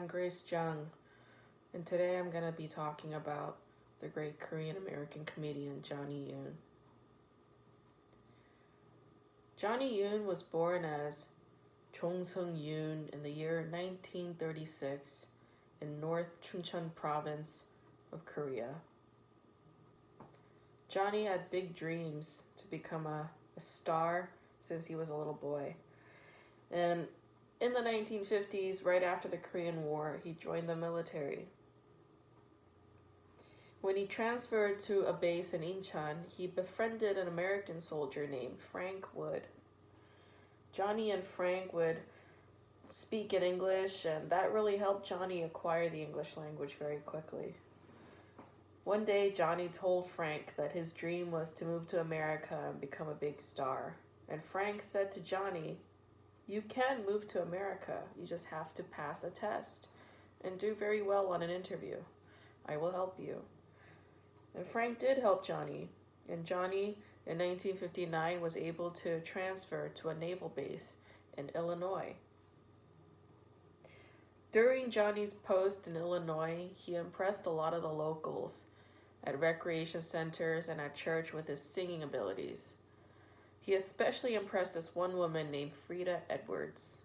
I'm Grace Jung, and today I'm going to be talking about the great Korean-American comedian Johnny Yune. Johnny Yune was born as Johnny Yune in the year 1936 in North Chungcheon province of Korea. Johnny had big dreams to become a star since he was a little boy. And in the 1950s, right after the Korean War, he joined the military. When he transferred to a base in Incheon, he befriended an American soldier named Frank Wood. Johnny and Frank would speak in English, and that really helped Johnny acquire the English language very quickly. One day, Johnny told Frank that his dream was to move to America and become a big star. And Frank said to Johnny, "You can move to America. You just have to pass a test and do very well on an interview. I will help you." And Frank did help Johnny. And Johnny, in 1959, was able to transfer to a naval base in Illinois. During Johnny's post in Illinois, he impressed a lot of the locals at recreation centers and at church with his singing abilities. He especially impressed this one woman named Frida Edwards.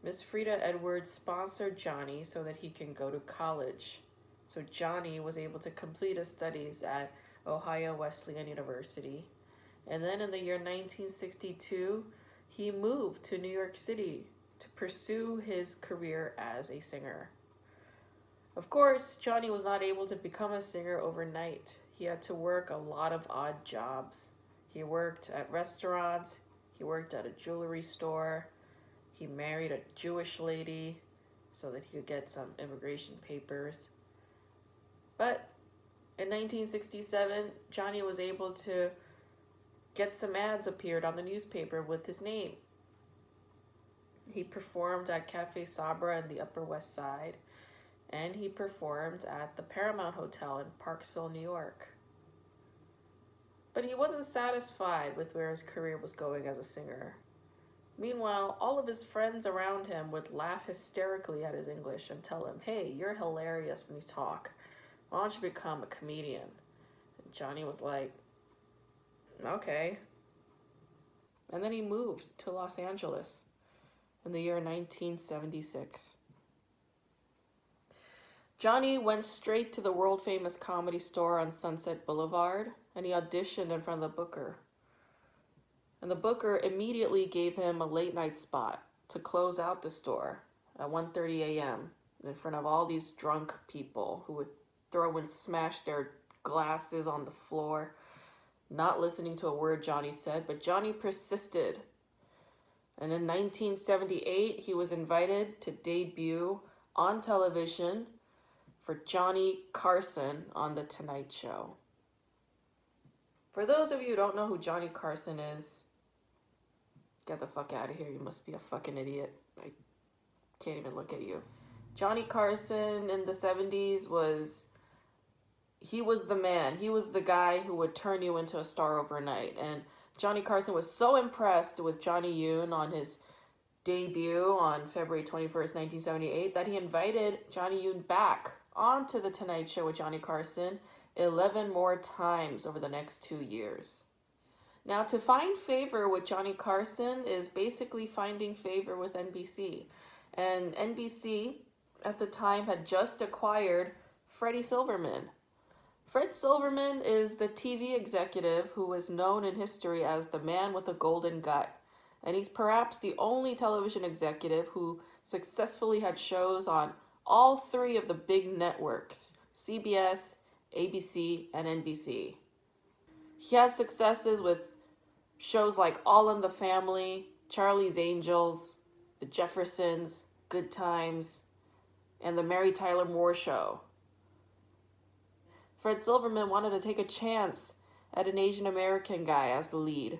Miss Frida Edwards sponsored Johnny so that he can go to college. So Johnny was able to complete his studies at Ohio Wesleyan University. And then in the year 1962, he moved to New York City to pursue his career as a singer. Of course, Johnny was not able to become a singer overnight. He had to work a lot of odd jobs. He worked at restaurants, he worked at a jewelry store, he married a Jewish lady so that he could get some immigration papers. But in 1967, Johnny was able to get some ads appeared on the newspaper with his name. He performed at Cafe Sabra in the Upper West Side, and he performed at the Paramount Hotel in Parksville, New York. But he wasn't satisfied with where his career was going as a singer. Meanwhile, all of his friends around him would laugh hysterically at his English and tell him, "Hey, you're hilarious when you talk. Why don't you become a comedian?" And Johnny was like, "Okay." And then he moved to Los Angeles in the year 1976. Johnny went straight to the world-famous Comedy Store on Sunset Boulevard, and he auditioned in front of the booker. And the booker immediately gave him a late-night spot to close out the store at 1:30 a.m. in front of all these drunk people who would throw and smash their glasses on the floor, not listening to a word Johnny said, but Johnny persisted. And in 1978, he was invited to debut on television for Johnny Carson on The Tonight Show. For those of you who don't know who Johnny Carson is, get the fuck out of here. You must be a fucking idiot. I can't even look at you. Johnny Carson in the 70s he was the man. He was the guy who would turn you into a star overnight. And Johnny Carson was so impressed with Johnny Yune on his debut on February 21st, 1978, that he invited Johnny Yune back onto The Tonight Show with Johnny Carson 11 more times over the next 2 years. Now, to find favor with Johnny Carson is basically finding favor with NBC. And NBC, at the time, had just acquired Freddie Silverman. Fred Silverman is the TV executive who was known in history as the man with a golden gut. And he's perhaps the only television executive who successfully had shows on all three of the big networks, CBS, ABC, and NBC. He had successes with shows like All in the Family, Charlie's Angels, The Jeffersons, Good Times, and The Mary Tyler Moore Show. Fred Silverman wanted to take a chance at an Asian American guy as the lead.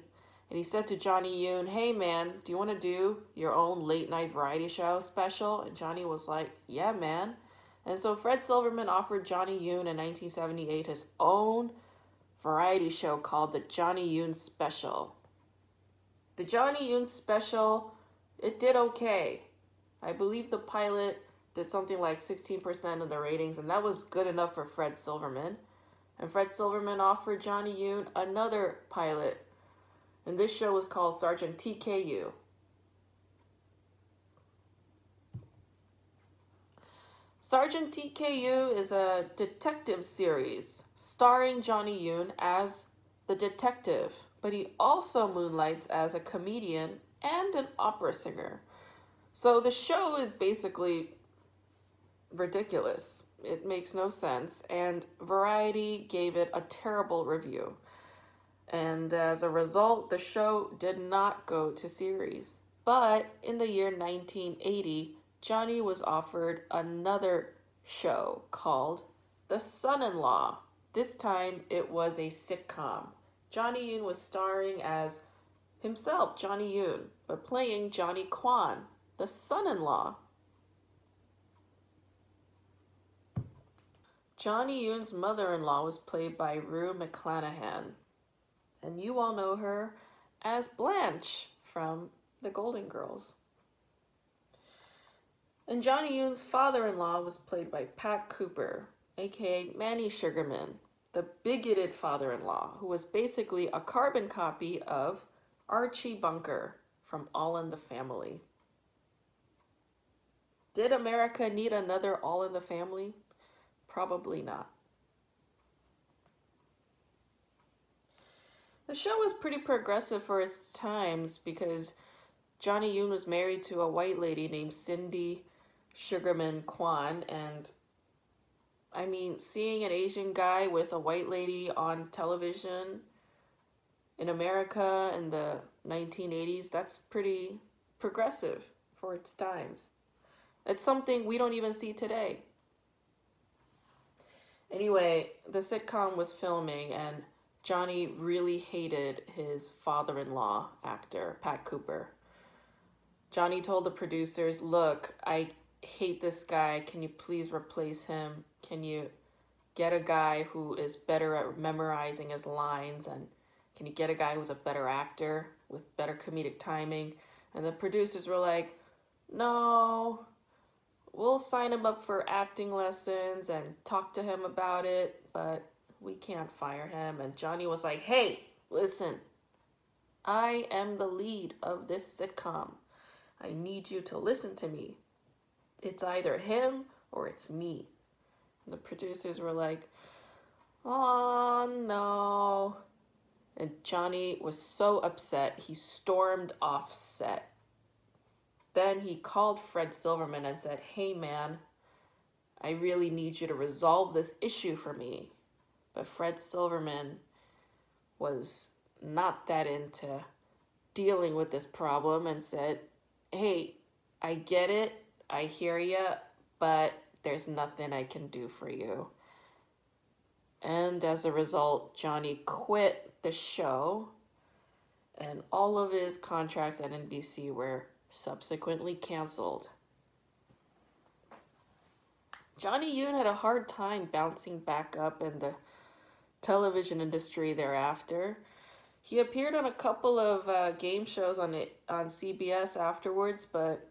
And he said to Johnny Yune, "Hey man, do you want to do your own late night variety show special?" And Johnny was like, "Yeah, man." And so Fred Silverman offered Johnny Yune in 1978 his own variety show called The Johnny Yune Special. The Johnny Yune Special, it did okay. I believe the pilot did something like 16% of the ratings, and that was good enough for Fred Silverman. And Fred Silverman offered Johnny Yune another pilot, and this show was called Sergeant TKU. Sergeant TKU is a detective series starring Johnny Yune as the detective, but he also moonlights as a comedian and an opera singer. So the show is basically ridiculous. It makes no sense, and Variety gave it a terrible review. And as a result, the show did not go to series. But in the year 1980, Johnny was offered another show called The Son-in-Law. This time it was a sitcom. Johnny Yune was starring as himself, Johnny Yune, but playing Johnny Kwan, the son-in-law. Johnny Yune's mother-in-law was played by Rue McClanahan, and you all know her as Blanche from The Golden Girls. And Johnny Yune's father-in-law was played by Pat Cooper, aka Manny Sugarman, the bigoted father-in-law, who was basically a carbon copy of Archie Bunker from All in the Family. Did America need another All in the Family? Probably not. The show was pretty progressive for its times because Johnny Yune was married to a white lady named Cindy Sugarman Kwan, and I mean, seeing an Asian guy with a white lady on television in America in the 1980s, that's pretty progressive for its times. It's something we don't even see today. Anyway, the sitcom was filming, and Johnny really hated his father-in-law actor, Pat Cooper. Johnny told the producers, "Look, I hate this guy. Can you please replace him? Can you get a guy who is better at memorizing his lines? And can you get a guy who's a better actor with better comedic timing?" And the producers were like, "No, we'll sign him up for acting lessons and talk to him about it, but we can't fire him." And Johnny was like, "Hey, listen, I am the lead of this sitcom. I need you to listen to me. It's either him or it's me." And the producers were like, "Oh, no." And Johnny was so upset, he stormed off set. Then he called Fred Silverman and said, "Hey, man, I really need you to resolve this issue for me." But Fred Silverman was not that into dealing with this problem and said, "Hey, I get it, I hear ya, but there's nothing I can do for you." And as a result, Johnny quit the show, and all of his contracts at NBC were subsequently canceled. Johnny Yune had a hard time bouncing back up in the television industry thereafter. He appeared on a couple of game shows on CBS afterwards, but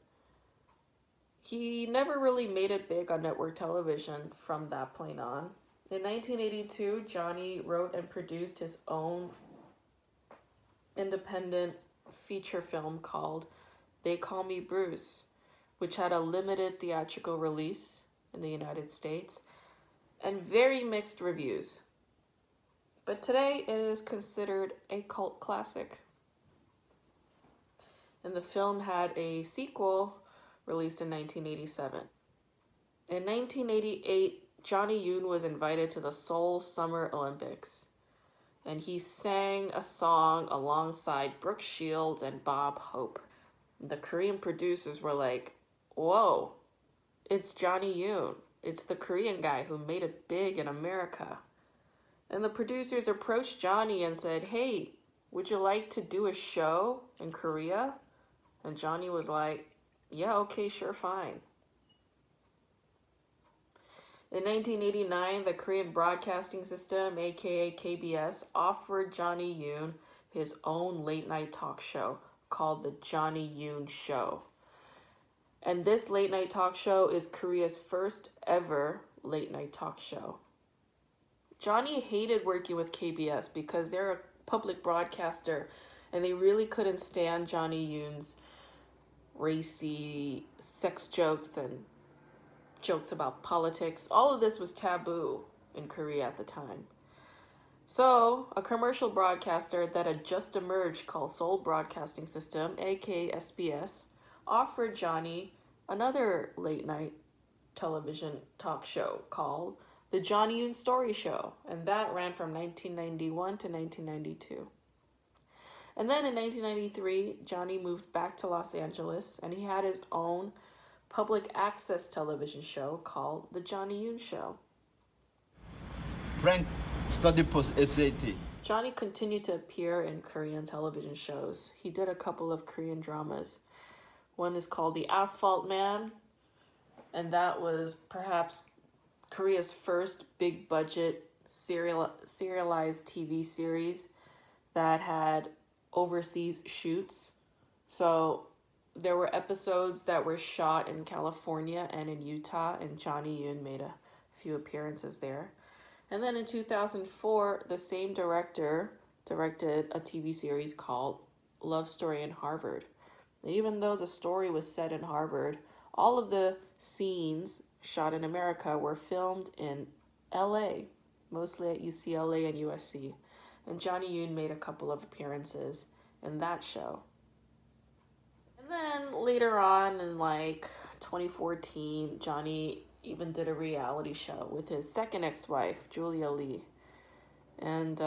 he never really made it big on network television from that point on. In 1982, Johnny wrote and produced his own independent feature film called They Call Me Bruce, which had a limited theatrical release in the United States and very mixed reviews. But today it is considered a cult classic. And the film had a sequel released in 1987. In 1988, Johnny Yune was invited to the Seoul Summer Olympics, and he sang a song alongside Brooke Shields and Bob Hope. The Korean producers were like, "Whoa, it's Johnny Yune. It's the Korean guy who made it big in America." And the producers approached Johnny and said, "Hey, would you like to do a show in Korea?" And Johnny was like, "Yeah, okay, sure, fine." In 1989, the Korean Broadcasting System, aka KBS, offered Johnny Yune his own late-night talk show called The Johnny Yune Show. And this late night talk show is Korea's first ever late night talk show. Johnny hated working with KBS because they're a public broadcaster and they really couldn't stand Johnny Yune's racy sex jokes and jokes about politics. All of this was taboo in Korea at the time. So, a commercial broadcaster that had just emerged called Seoul Broadcasting System, aka SBS, offered Johnny another late night television talk show called The Johnny Yune Story Show, and that ran from 1991 to 1992. And then in 1993, Johnny moved back to Los Angeles and he had his own public access television show called The Johnny Yune Show. Frank studied post SAT. Johnny continued to appear in Korean television shows. He did a couple of Korean dramas. One is called The Asphalt Man, and that was perhaps Korea's first big budget serialized TV series that had overseas shoots. So there were episodes that were shot in California and in Utah, and Johnny Yune made a few appearances there. And then in 2004, the same director directed a TV series called Love Story in Harvard. And even though the story was set in Harvard, all of the scenes shot in America were filmed in LA, mostly at UCLA and USC. And Johnny Yune made a couple of appearances in that show. And then later on in 2014, Johnny even did a reality show with his second ex-wife, Julia Lee. And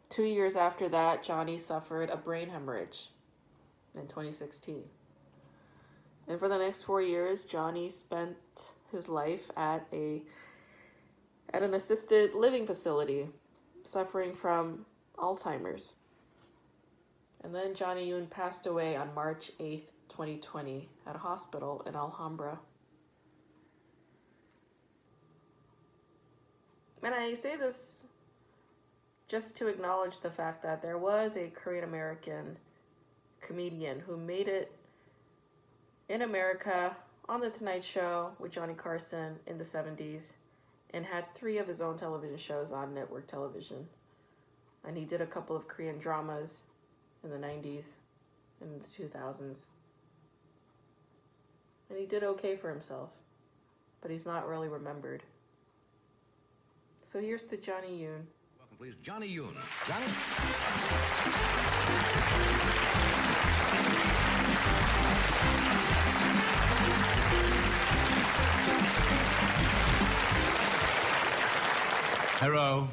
2 years after that, Johnny suffered a brain hemorrhage in 2016. And for the next 4 years, Johnny spent his life at an assisted living facility, suffering from Alzheimer's. And then Johnny Yune passed away on March 8th, 2020 at a hospital in Alhambra. And I say this just to acknowledge the fact that there was a Korean American comedian who made it in America on The Tonight Show with Johnny Carson in the 70s and had 3 of his own television shows on network television. And he did a couple of Korean dramas in the 90s and the 2000s. And he did okay for himself, but he's not really remembered. So here's to Johnny Yune. Welcome, please, Johnny Yune. Johnny? Hello.